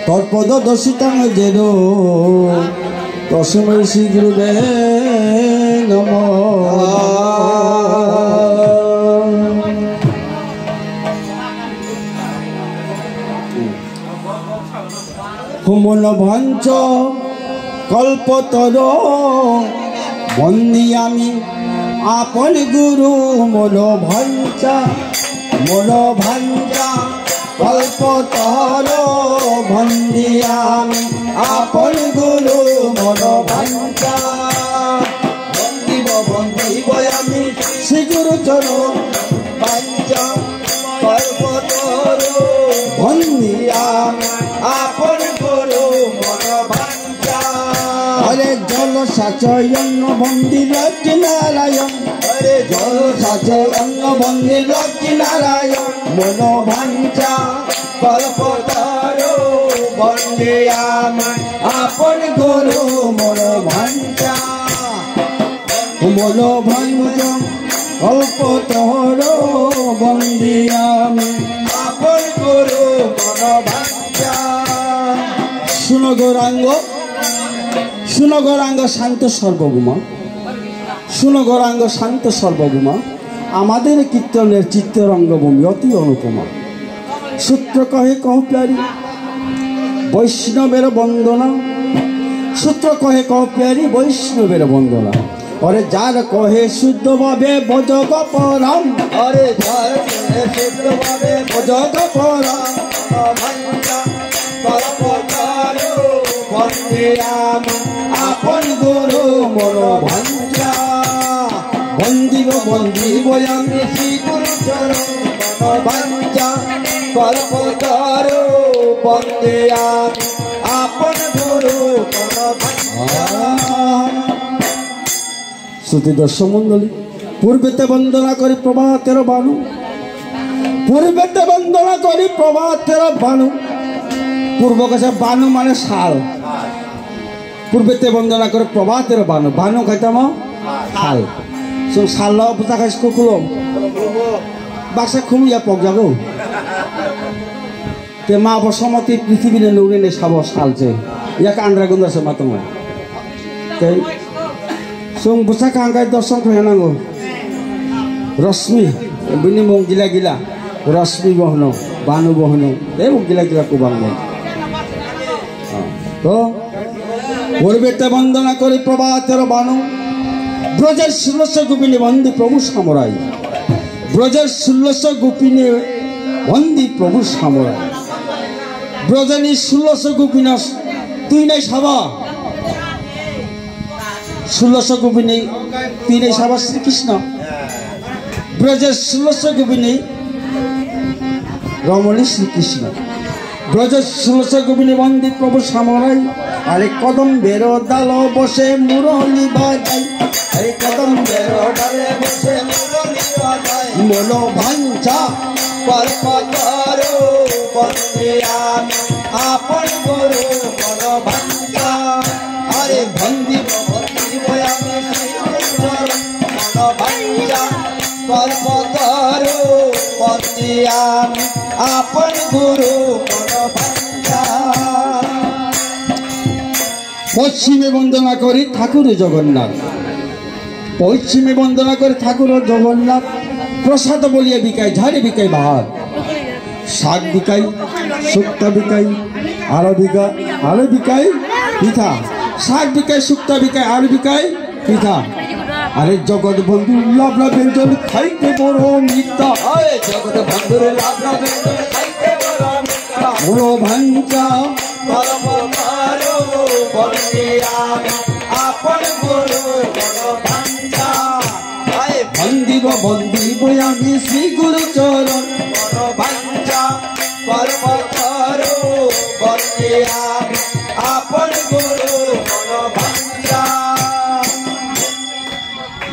তৎপদ দর্শিতাং যেন তস্मै শ্রী গুরুবে নমঃ। মন ভঞ্চ কল্পতর বন্দিয়ামি আপন গুরু মন ভঞ্চা কল্পতর বন্দিয়ামি আপন গুরু মন ভঞ্চা বন্দিব আমি শ্রী গুরু চরণ ভঞ্চা কল্পতর বন্দিয়ামি আপন গুরু মন ভঞ্চা। হরে জল সাচয়ন বন্দি লক্ষ্মী নারায়ণ, হরে জল সাচয়ন বন্দি লক্ষ্মী নারায়ণ মন ভঞ্চা কল্পতর বন্দিয়ামি আপন গুরু মন ভঞ্চা। মন ভঞ্চ কল্পতর বন্দিয়ামি আপন গুরু মন ভঞ্চা। শুনো গৌরাঙ্গ, শুনো গৌরাঙ্গ শান্ত সর্বভৌম, শুনো গৌরাঙ্গ শান্ত সর্বভৌম, আমাদের কীর্তনের চিত্তরঙ্গভূমি অতি অনুপমা। সূত্র কহে কহ প্যারি বৈষ্ণবের বন্দনা, সূত্র কহে কহ প্যারি বৈষ্ণবের বন্দনা। অরে যার কহে শুদ্ধভাবে ভজগ পরম, অরে যার কহে শুদ্ধভাবে ভজগ পরম ভঞ্চা কল্পতর বন্দিয়ামি আপন গুরু মন ভঞ্চা। বন্দিব আমি শ্রী গুরু চরণ মন ভঞ্চা কল্পতর বন্দিয়ামি আপন গুরু মন ভঞ্চা। শ্রুতি দর্শক মন্ডলী, পূর্বেতে বন্দনা করি প্রভাতের বাণু, পূর্বেতে বন্দনা করি প্রভাতের বাণু। পূর্ব কাছে বাণু মানে শাল, পূর্বেতে বন্দনা করে প্রভাতের বাণু, বাণু খাইতাম শাল। শাল পোতা খাইছ কুকুলো বাসা খুমিয়া পক যাবো তে মা বসমতি পৃথিবী নৌরে সাব শালছে ইয়াকে আন্দ্রা গুন্দ আছে মা তোমার সং পোশাক আঙ্গাই দর্শন খাইনাঙ্গো রশ্মি বিনি মুখ গিলা গিলা রশ্মি বহন বানু বহন এই মুখ গিলা গিলা কুবাঙ্গ তো পূর্বেতে বন্দনা করি প্রভাতের বাণু। ব্রজের 1600 গোপিনী বন্দী প্রভু সামরাই, ব্রজের 1600 গোপিনী বন্দী প্রভু সামরাই। ব্রজনী 1600 গোপিনী তুই নাই সাবা, 1600 গোপিনী তুই নাই সাবা শ্রীকৃষ্ণ। ব্রজের 1600 গোপিনী রমণী শ্রীকৃষ্ণ। ব্রজের 1600 গোপিনী বন্দী প্রভু সামরাই। আরে কদম বেরো ডাল বসে মুরলি বাজাই, আরে কদম বেরো ডালে বসে মুরলি বাজাই মন ভঞ্চা কল্পতর বন্দিয়ামি আপন গুরু মন ভঞ্চা। আরে বন্দিব আমি শ্রী গুরু চরণ মন ভঞ্চা কল্পতর বন্দিয়ামি আপন গুরু মন ভঞ্চা। পশ্চিমে বন্দনা করি ঠাকুর জগন্নাথ, পশ্চিমে বন্দনা করে ঠাকুর জগন্নাথ। প্রসাদ বলিয়া বিকাই, ঝাড়ে বিকাই ভাত, শাক বিকাই, শুক্তা বিকাই, আরো বিকাই পিঠা, শাক বিকাই, শুক্তা বিকাই, আরো বিকাই পিঠা। আরে জগৎ বন্ধু লাভ ব্যঞ্জন খাইতে বড় মিথ্যা, জগৎ বন্ধুর লাভ ব্যঞ্জন খাইতে বড় মিথ্যা মন ভঞ্চা কল্পতর বন্দিয়ামি আপন গুরু মন ভঞ্চা। বন্দিব আমি শ্রী গুরু চরণ মন ভঞ্চা কল্পতর বন্দিয়ামি আপন গুরু মন ভঞ্চা।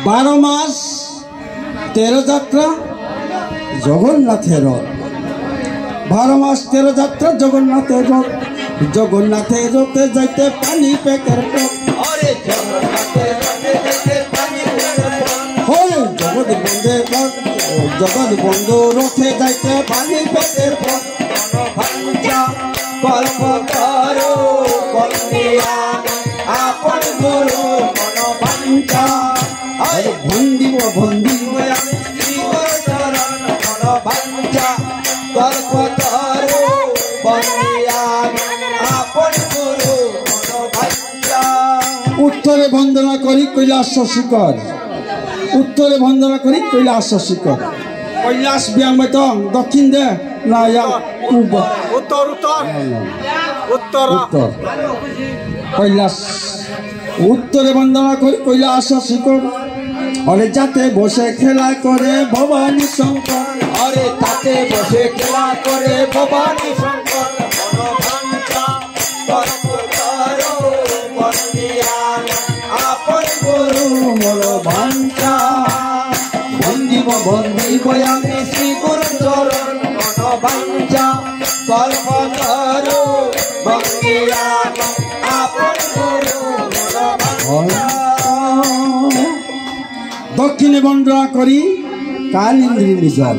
12 মাস 13 যাত্রা জগন্নাথের রথ, 12 মাস 13 যাত্রা জগন্নাথের রথ। জগন্নাথের রথে যাইতে পানি পেকের পথ, আরে জগন্নাথের রথে যাইতে পানি পেকের পথ। জগৎ বন্ধে জগৎ বন্ধু রথে যাইতে বালি পেটের পথ ভাঞ্জা কল্প করো আপন গুরু মন ভাঞ্জা ভন্দিব ভন্দিব আমি শ্রীগুরু চরণ মন ভাঞ্জা কল্প করো আপন গুরু মন ভাঞ্জা উত্তরে বন্দনা করি কৈলাস শিখর উত্তরে বন্দনা করি কৈলাস শিখর কৈলাস ব্যায়াম দক্ষিণ দে না উত্তর উত্তর উত্তর উত্তর কৈলাস উত্তরে বন্দনা করি কৈলাস শিখর অরে যাতে বসে খেলা করে ভবানী শঙ্কর অরে তাতে বসে খেলা করে ভবানী শঙ্কর আপন গুরু মোর ভাঞ্জা বন্দিব বন্দিব আমি শ্রী গুরু চরণ মন ভাঞ্জা কল্প করো আপন গুরু মোর ভাঞ্জা দক্ষিণে বন্দনা করি কালিন্দ্রী নিজল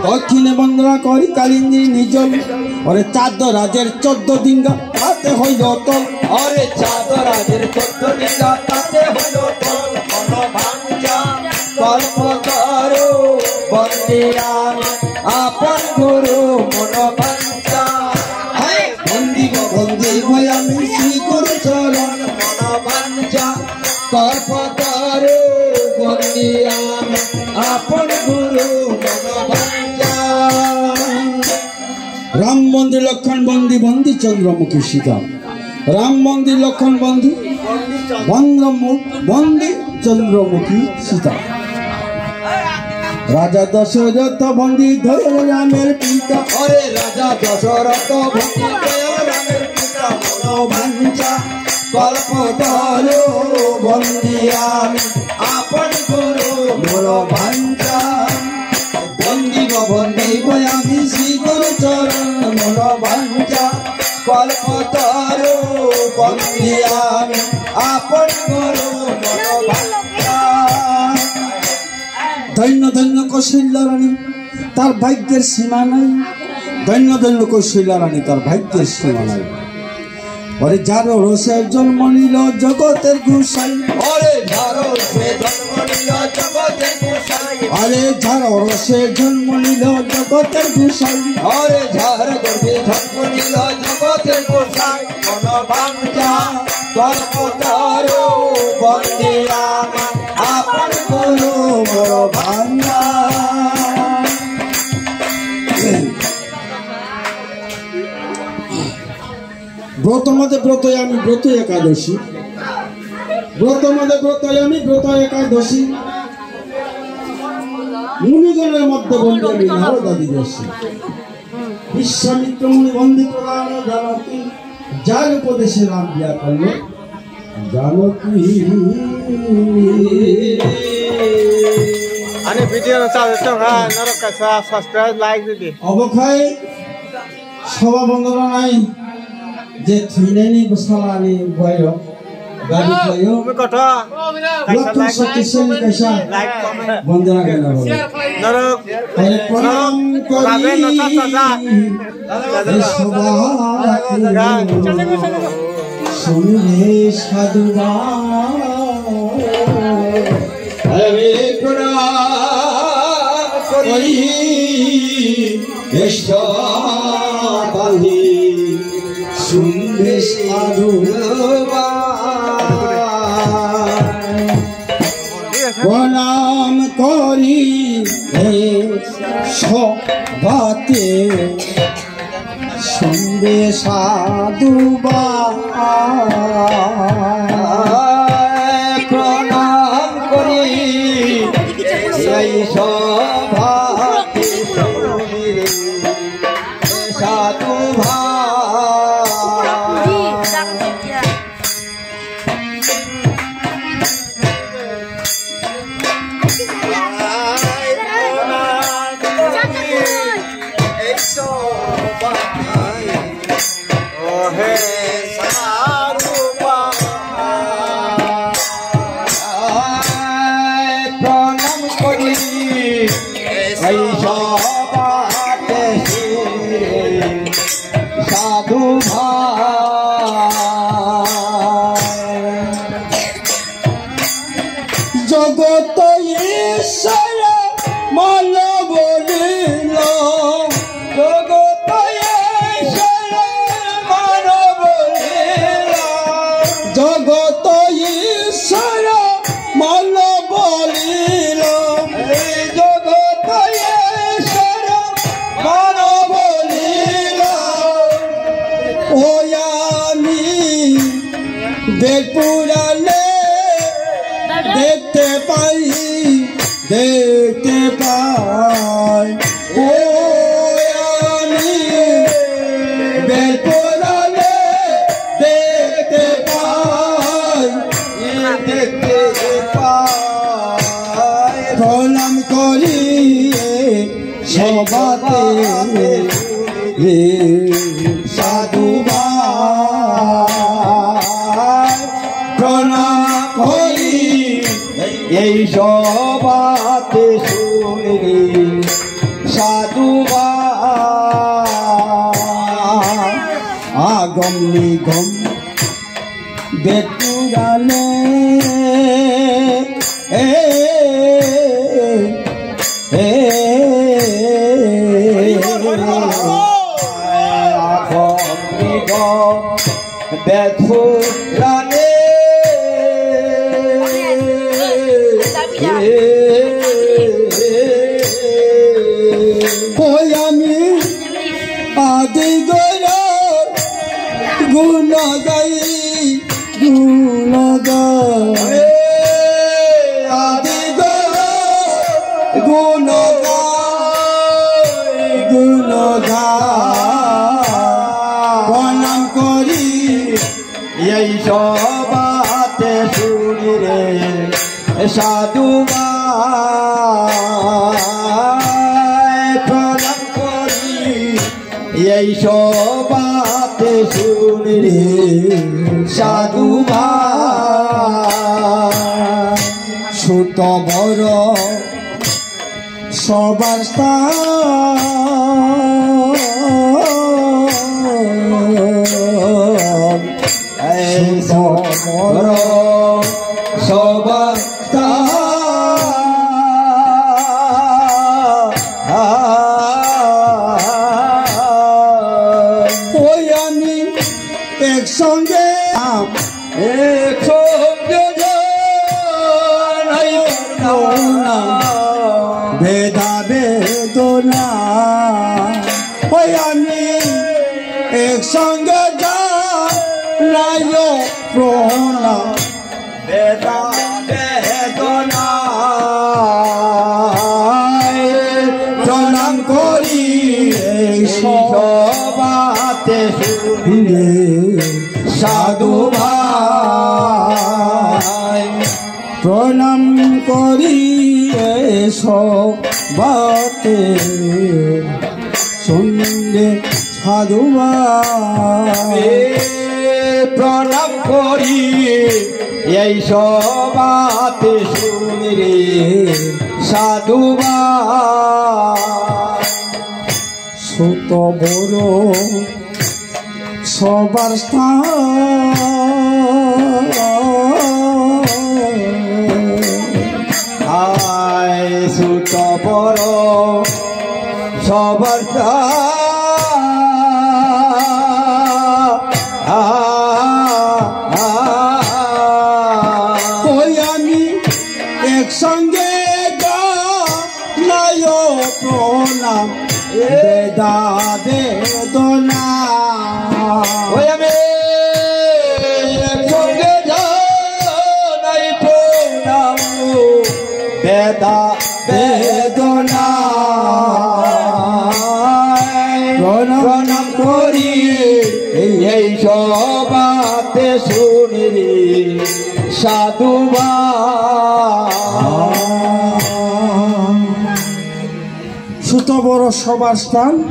দক্ষিণে বন্দনা করি কালিন্দ্রী নিজল অরে চাঁদ রাজের 14 ডিঙ্গা তাতে হইল তল অরে চাঁদ রাজের 14 ডিঙ্গা তাতে হইল তল মন ভাঞ্জা কল্প করো বন্দিয়া আপন গুরু মন ভাঞ্জা বন্দিব বন্দিব আমি শ্রী গুরু চরণ মন ভাঞ্জা কল্প করো বন্দিয়া আপন গুরু মন ভাঞ্জা রাম মন্দির লক্ষণ বন্দি বন্দি চন্দ্রমুখী সীতা রাম মন্দির লক্ষণ বন্দি বন্দি চন্দ্রমুখী সীতা রাজা দশরথ বন্দি ধরে রামের পিতা অরে রাজা দশরথ বন্দি ধরে রামের পিতা মন ভাঞ্জা কল্প করো বন্দি আমি আপন গুরু মোর ভাঞ্জা বন্দিব বন্দিব আমি শ্রী গুরু চরণ মন ভাঞ্জা কল্প করো বন্দি আমি আপন গুরু মন ভাঞ্জা ধন্য ধন্য কৌশল্যা রানী তার ভাগ্যের সীমা নাই ধন্য ধন্য কৌশল্যা রানী তার ভাগ্যের সীমা নাই অরে যারো রসে জন্ম নিল জগতের গোসাই অরে যারো রসে জন্ম নিল জগতের গোসাই অরে যারো রসে জন্ম নিল জগতের গোসাই অরে যার গর্ভে জন্ম নিল জগতের গোসাই মন ভাঞ্জা কল্প করো বন্দিয়া আপন গুরু মোর ভাঞ্জা ব্রত মধ্যে ব্রতই আমি ব্রত একাদশী ব্রত মধ্যে ব্রতই আমি ব্রত একাদশী মুনিগণের মধ্যে বন্ধু আমি নারদ আদিবাসী বিশ্বামিত্র মুনি বন্দী প্রদান জানকী যার উপদেশে রাম বিয়া করল জানকী आणि ভিডিও চালছে হ্যাঁ নরক কাছে সাবস্ক্রাইব লাইক দিদি অবক্ষয় সভা বন্দনা নাই যে থুইনানি বসালানি বয়ো গাড়ি বয়ো তুমি কথা কাইসা লাইক বন্দনা কেন নরক আরে প্রণাম করি সভা শুনে সাধুবা আরে প্রণাম করি বান্ধি শুনবে সাধুবা প্রণাম করি সবাতে শুনবে সাধুবা প্রণাম করি এই সভাতে শুনবে সাধুবা প্রণাম করি জগত ঈশ্বর মন বলিল জগত ঈশ্বর মন বলিল জগত ঈশ্বর মন বলিল জগত ঈশ্বর মন বলিল ওই আমি দেখ পুরালে দেখতে পাই ও আমি বেলপুরালে দেখতে পাই প্রণাম করি সবাতে সাধু প্রণাম করি এই সবাতে শুনি সাধু আগম নিগম বেতুরালে আগম নিগম বেতুরালে ওই আমি আদি গুণ গাই আদি গুণ প্রণাম করি এই সবাতে শুনি রে সাধু প্রণাম করি এই সবাতে শুনি রে সাধু ছোট বড় সবার বড় সবার ওই আমি একসঙ্গে ভেদা বেদনা ওই আমি একসঙ্গে যাই প্রণাম ভেদা বেদনা প্রণাম করি এই সবাতে শুনিলে সাধু ভাই প্রণাম করি সবাতে শুনলে সাধু ভাই প্রণাম করি এই সবাতে শুনিলে সাধু ভাই ছোট বড় সবার স্থান ছোট বড় সবার ওই আমি একসঙ্গে গাই প্রণাম বেদা বেদনা ওই আমি একসঙ্গে যাই প্রণাম বেদা বেদনা প্রণাম করি এই সবাতে শুনি সাধু ছোট বড় সবার স্থান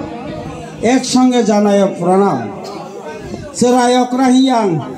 একসঙ্গে জানায় প্রণাম সেরায়ক রাহিয়াং